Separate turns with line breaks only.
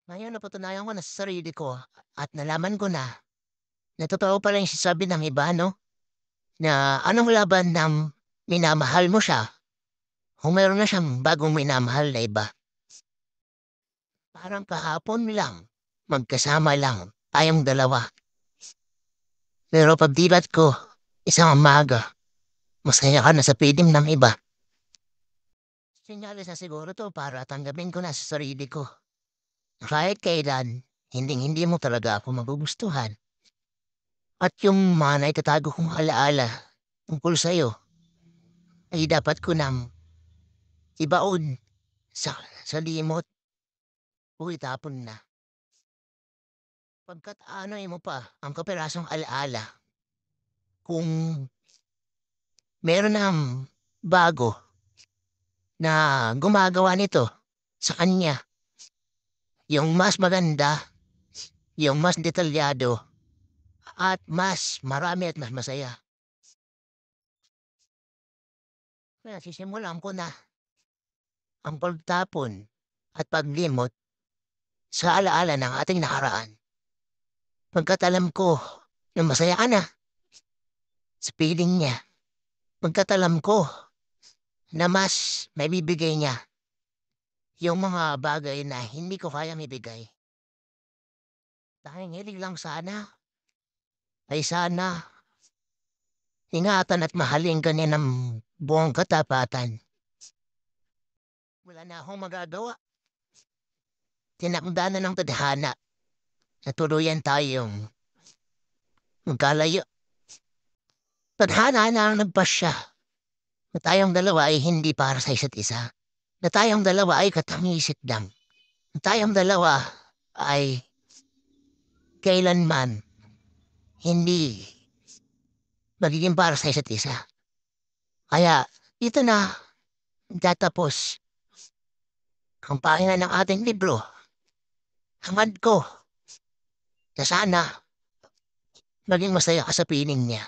Ngayon napatunayan ko na sa sarili ko at nalaman ko na totoo pala yung sinasabi ng iba 'no, na anong laban ng minamahal mo siya kung meron na siyang bagong minamahal na iba. Parang kahapon lang, magkasama lang tayong dalawa. Pero pagdilat ko, isang umaga, masaya ka na sa piling ng iba. Senyales na siguro 'to para tanggapin ko na sa sarili ko na kahit kailan, hinding-hindi mo talaga ako magugustuhan. At yung mga naitatago kong ala-ala tungkol sa'yo ay dapat ko ng ibaon sa limot o itapon na. Pagkat aanuhin mo pa ang kapirasong ala-ala kung meron ng bago na gumagawa nito sa kanya, yung mas maganda, yung mas detalyado, at mas marami at mas masaya. Kaya sisimulan ko na ang pagtapon at paglimot sa ala-ala ng ating nakaraan. Pagkat alam ko na masaya ka na sa piling niya. Pagkat alam ko na mas maibibigay niya yung mga bagay na hindi ko kayang ibigay. Tanging hilig lang sana ay sana ingatan at mahalin ka niya ng buong katapatan. Wala na akong magagawa. Tinakda na ng tadhana na tuluyan tayong magkalayo. Tadhana na ang nagpasya na tayong dalawa ay hindi para sa isa't isa. Na tayong dalawa ay katangisit lang. Na tayong dalawa ay kailanman hindi magiging para sa isa't isa. Kaya dito na tatapos ang pahina ng ating libro. Hangad ko na sana maging masaya ka sa piling niya.